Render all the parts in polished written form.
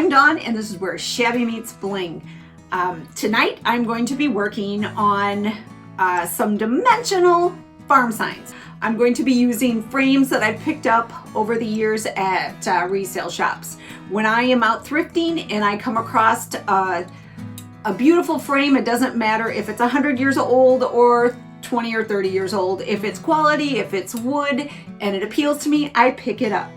I'm Dawn, and this is where Shabby meets Bling. Tonight I'm going to be working on some dimensional farm signs. I'm going to be using frames that I've picked up over the years at resale shops. When I am out thrifting and I come across a beautiful frame, it doesn't matter if it's 100 years old or 20 or 30 years old. If it's quality, if it's wood, and it appeals to me, I pick it up.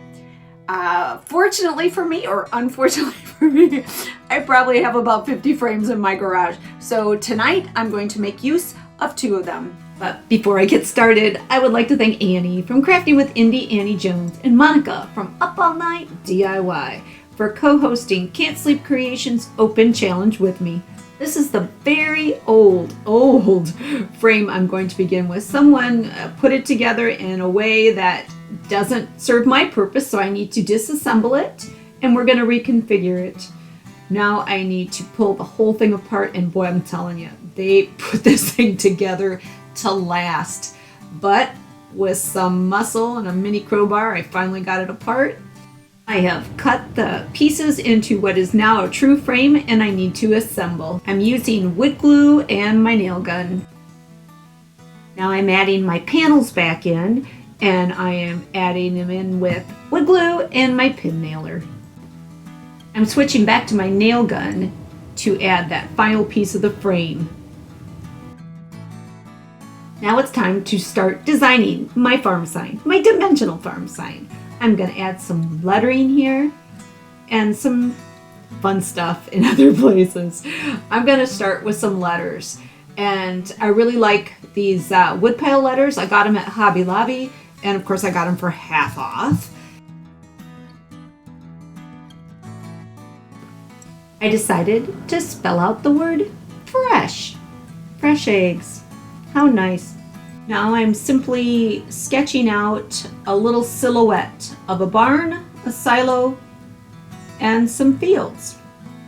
Fortunately for me, or unfortunately for me, I probably have about 50 frames in my garage. So tonight I'm going to make use of 2 of them. But before I get started, I would like to thank Annie from Crafting with Indie Annie Jones and Monica from Up All Night DIY for co-hosting Can't Sleep Creations Open Challenge with me. This is the very old frame I'm going to begin with. Someone put it together in a way that doesn't serve my purpose, so I need to disassemble it, and we're going to reconfigure it. Now I need to pull the whole thing apart, and boy, I'm telling you, they put this thing together to last. But with some muscle and a mini crowbar, I finally got it apart. I have cut the pieces into what is now a true frame, and I need to assemble. I'm using wood glue and my nail gun. Now I'm adding my panels back in, and I am adding them in with wood glue and my pin nailer. I'm switching back to my nail gun to add that final piece of the frame. Now it's time to start designing my farm sign, my dimensional farm sign. I'm going to add some lettering here and some fun stuff in other places. I'm going to start with some letters, and I really like these woodpile letters. I got them at Hobby Lobby, and of course I got them for half off. I decided to spell out the word fresh. Fresh eggs. How nice. Now I'm simply sketching out a little silhouette of a barn, a silo, and some fields.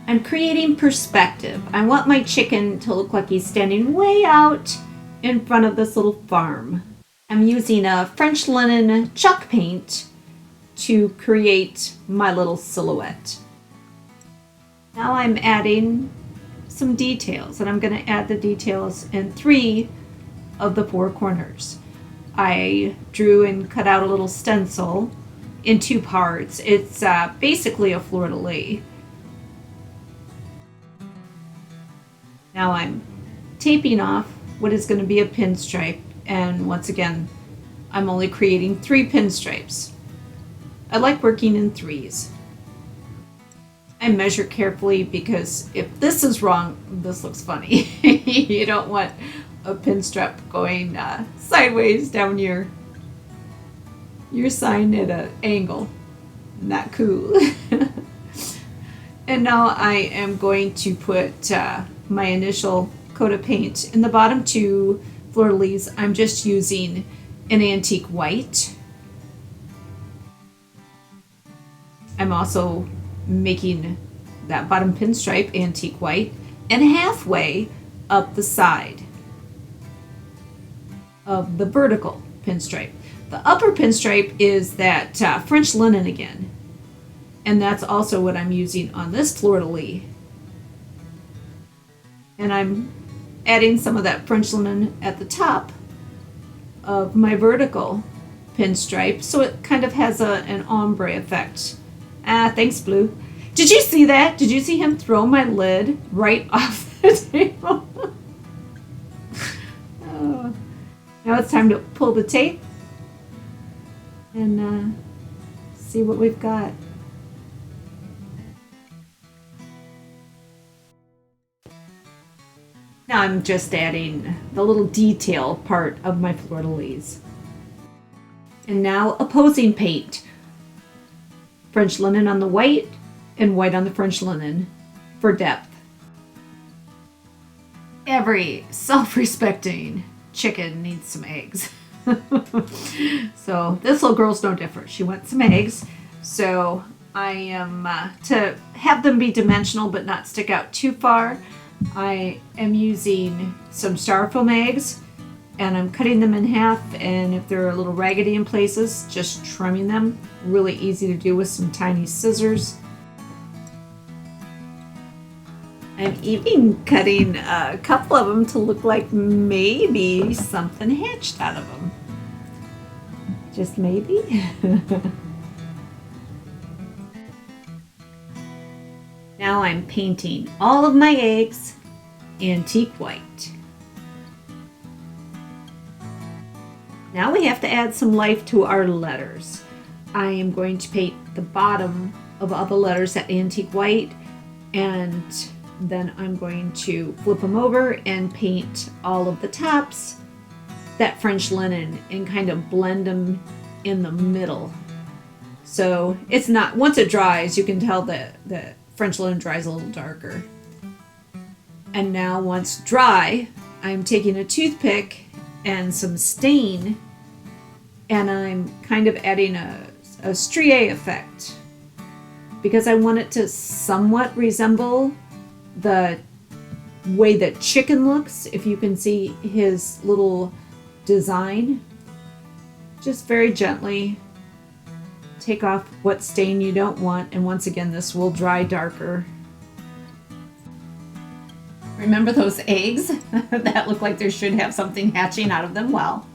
I'm creating perspective. I want my chicken to look like he's standing way out in front of this little farm. I'm using a French linen chalk paint to create my little silhouette. Now I'm adding some details, and I'm going to add the details in 3 of the 4 corners. I drew and cut out a little stencil in 2 parts. It's basically a fleur-de-lis. Now I'm taping off what is going to be a pinstripe, and once again I'm only creating 3 pinstripes. I like working in 3s. I measure carefully because if this is wrong, this looks funny. You don't want a pinstripe going sideways down your sign at an angle. Not cool. And now I am going to put my initial coat of paint in the bottom 2 fleur-de-lis. I'm just using an antique white. I'm also making that bottom pinstripe antique white and halfway up the side of the vertical pinstripe. The upper pinstripe is that French linen again, and that's also what I'm using on this fleur-de-lis. And I'm adding some of that French linen at the top of my vertical pinstripe, so it kind of has an ombre effect. Thanks, Blue. Did you see that? Did you see him throw my lid right off the table? Oh. Now it's time to pull the tape and see what we've got. Now I'm just adding the little detail part of my fleur-de-lis. And now opposing paint. French linen on the white and white on the French linen for depth. Every self-respecting chicken needs some eggs. So this little girl's no different. She wants some eggs. So I am, to have them be dimensional but not stick out too far, I am using some styrofoam eggs, and I'm cutting them in half, and if they're a little raggedy in places, just trimming them. Really easy to do with some tiny scissors. I'm even cutting a couple of them to look like maybe something hatched out of them. Just maybe. Now I'm painting all of my eggs antique white. Now we have to add some life to our letters. I am going to paint the bottom of all the letters that antique white, and then I'm going to flip them over and paint all of the tops that French linen and kind of blend them in the middle. So it's not, once it dries, you can tell that the French linen dries a little darker. And now once dry, I'm taking a toothpick and some stain, and I'm kind of adding a strié effect because I want it to somewhat resemble the way that chicken looks. If you can see his little design, just very gently take off what stain you don't want, and once again this will dry darker. Remember those eggs that look like there should have something hatching out of them? Well,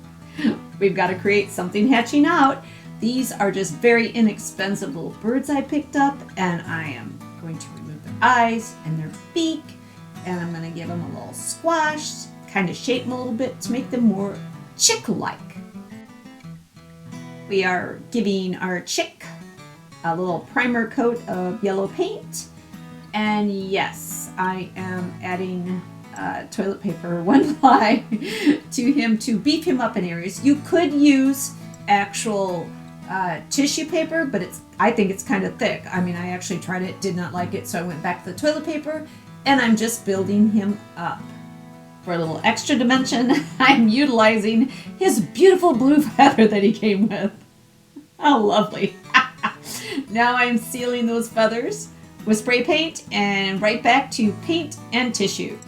we've got to create something hatching out. These are just very inexpensive little birds I picked up, and I am going to remove their eyes and their beak, and I'm going to give them a little squash, kind of shape them a little bit to make them more chick-like. We are giving our chick a little primer coat of yellow paint, and yes, I am adding toilet paper one ply to him to beef him up in areas. You could use actual tissue paper, but I think it's kind of thick. I mean, I actually tried it, did not like it, so I went back to the toilet paper, and I'm just building him up. For a little extra dimension, I'm utilizing his beautiful blue feather that he came with. How lovely. Now I'm sealing those feathers with spray paint and right back to paint and tissue.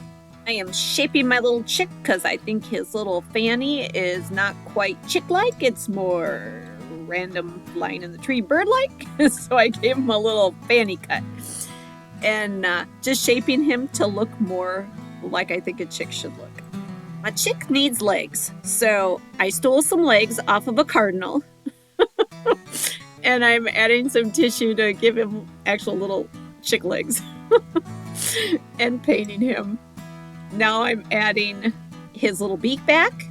I am shaping my little chick because I think his little fanny is not quite chick-like. It's more random flying in the tree bird-like. So I gave him a little fanny cut. And just shaping him to look more like I think a chick should look. A chick needs legs. So I stole some legs off of a cardinal. And I'm adding some tissue to give him actual little chick legs. And painting him. Now I'm adding his little beak back,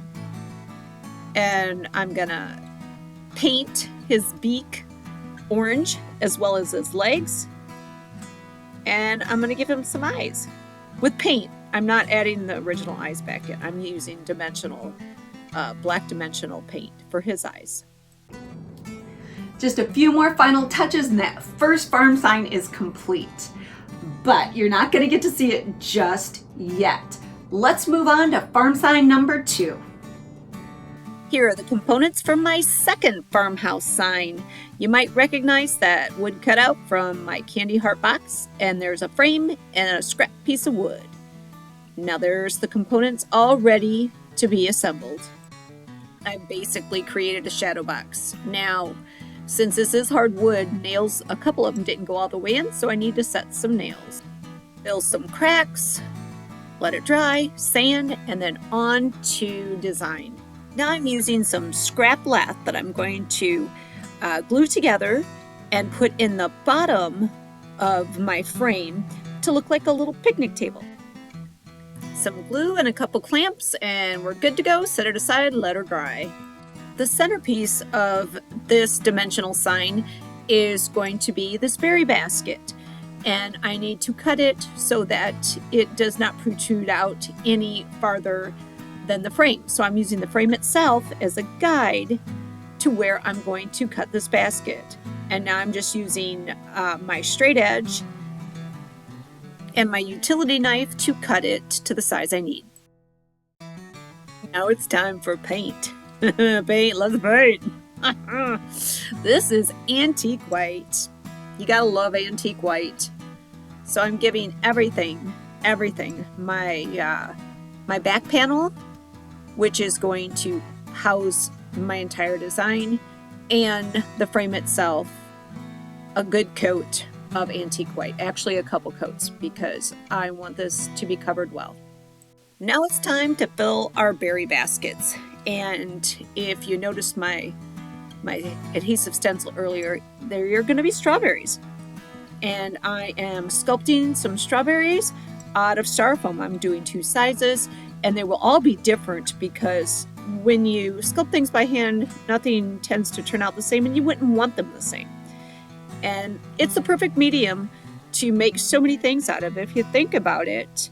and I'm gonna paint his beak orange as well as his legs, and I'm gonna give him some eyes with paint. I'm not adding the original eyes back in. I'm using dimensional, black dimensional paint for his eyes. Just a few more final touches and that first farm sign is complete. But you're not going to get to see it just yet. Let's move on to farm sign number 2. Here are the components from my second farmhouse sign. You might recognize that wood cutout from my candy heart box, and there's a frame and a scrap piece of wood. Now there's the components all ready to be assembled. I basically created a shadow box. Now, since this is hardwood, nails, a couple of them didn't go all the way in, so I need to set some nails. Fill some cracks, let it dry, sand, and then on to design. Now I'm using some scrap lath that I'm going to glue together and put in the bottom of my frame to look like a little picnic table. Some glue and a couple clamps, and we're good to go. Set it aside, let her dry. The centerpiece of this dimensional sign is going to be this berry basket, and I need to cut it so that it does not protrude out any farther than the frame. So I'm using the frame itself as a guide to where I'm going to cut this basket. And now I'm just using my straight edge and my utility knife to cut it to the size I need. Now it's time for paint. Paint, let's paint. This is antique white. You gotta love antique white. So I'm giving everything. My back panel, which is going to house my entire design, and the frame itself, a good coat of antique white, actually a couple coats, because I want this to be covered well. Now it's time to fill our berry baskets. And if you noticed my adhesive stencil earlier, there are going to be strawberries. And I am sculpting some strawberries out of styrofoam. I'm doing 2 sizes, and they will all be different because when you sculpt things by hand, nothing tends to turn out the same, and you wouldn't want them the same. And it's the perfect medium to make so many things out of. If you think about it,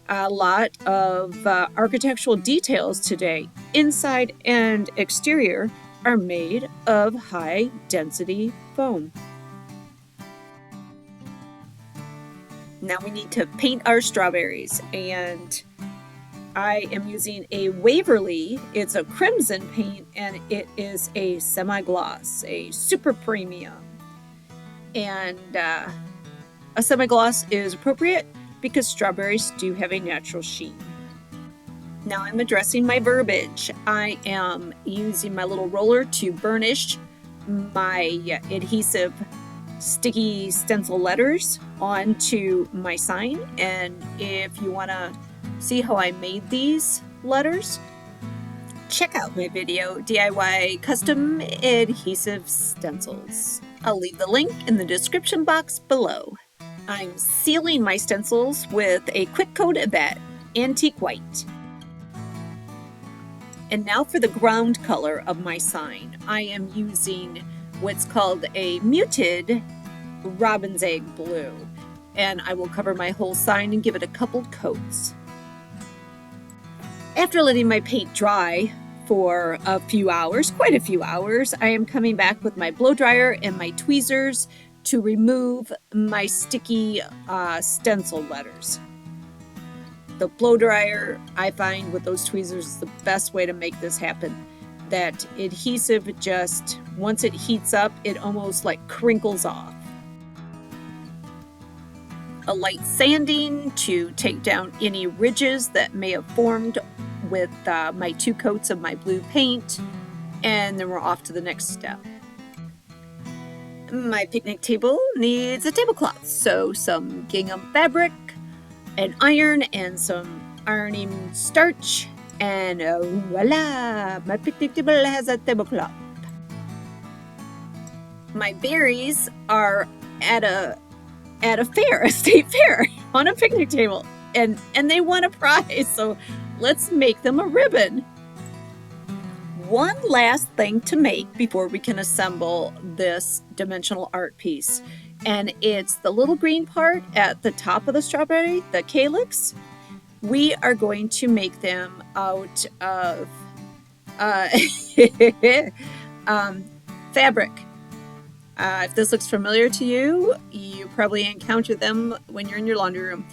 a lot of architectural details today, inside and exterior, are made of high density foam. Now we need to paint our strawberries, and I am using a Waverly. It's a crimson paint, and it is a semi-gloss, a super premium. And a semi-gloss is appropriate because strawberries do have a natural sheen. Now I'm addressing my verbiage. I am using my little roller to burnish my adhesive sticky stencil letters onto my sign. And if you want to see how I made these letters, check out my video, DIY Custom Adhesive Stencils. I'll leave the link in the description box below. I'm sealing my stencils with a quick coat of that antique white. And now for the ground color of my sign. I am using what's called a muted robin's egg blue. And I will cover my whole sign and give it a couple coats. After letting my paint dry for a few hours, quite a few hours, I am coming back with my blow dryer and my tweezers to remove my sticky stencil letters. The blow dryer, I find with those tweezers, is the best way to make this happen. That adhesive just, once it heats up, it almost like crinkles off. A light sanding to take down any ridges that may have formed with my 2 coats of my blue paint, and then we're off to the next step. My picnic table needs a tablecloth, so some gingham fabric, an iron, and some ironing starch, and voila! My picnic table has a tablecloth. My berries are at a fair, a state fair, on a picnic table, and they won a prize, so let's make them a ribbon. One last thing to make before we can assemble this dimensional art piece, and it's the little green part at the top of the strawberry, the calyx. We are going to make them out of fabric. If this looks familiar to you, you probably encountered them when you're in your laundry room.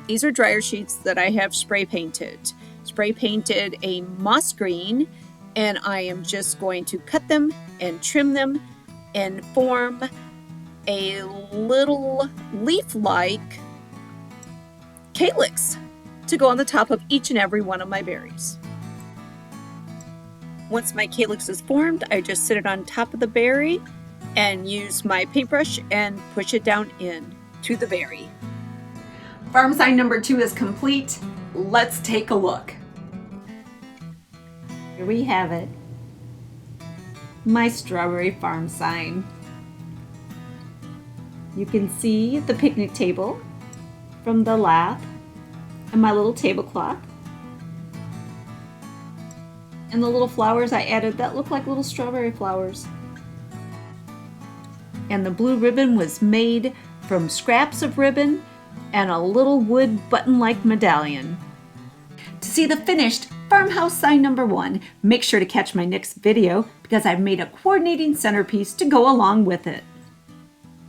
These are dryer sheets that I have spray painted. Spray painted a moss green, and I am just going to cut them and trim them and form a little leaf-like calyx to go on the top of each and every one of my berries. Once my calyx is formed, I just sit it on top of the berry and use my paintbrush and push it down in to the berry. Farm sign number 2 is complete. Let's take a look. Here we have it. My strawberry farm sign. You can see the picnic table from the lap and my little tablecloth. And the little flowers I added that look like little strawberry flowers. And the blue ribbon was made from scraps of ribbon and a little wood button-like medallion. To see the finished farmhouse sign number 1, make sure to catch my next video because I've made a coordinating centerpiece to go along with it.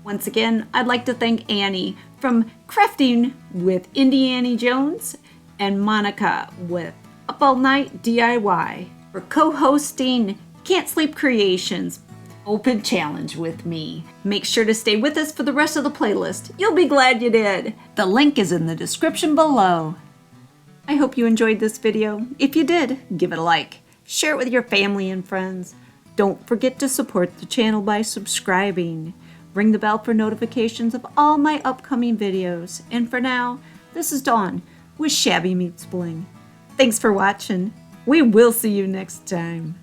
Once again, I'd like to thank Annie from Crafting with Indiana Jones and Monica with Up All Night DIY for co-hosting Can't Sleep Creations Open Challenge with me. Make sure to stay with us for the rest of the playlist. You'll be glad you did. The link is in the description below. I hope you enjoyed this video. If you did, give it a like. Share it with your family and friends. Don't forget to support the channel by subscribing. Ring the bell for notifications of all my upcoming videos. And for now, this is Dawn with Shabby Meets Bling. Thanks for watching. We will see you next time.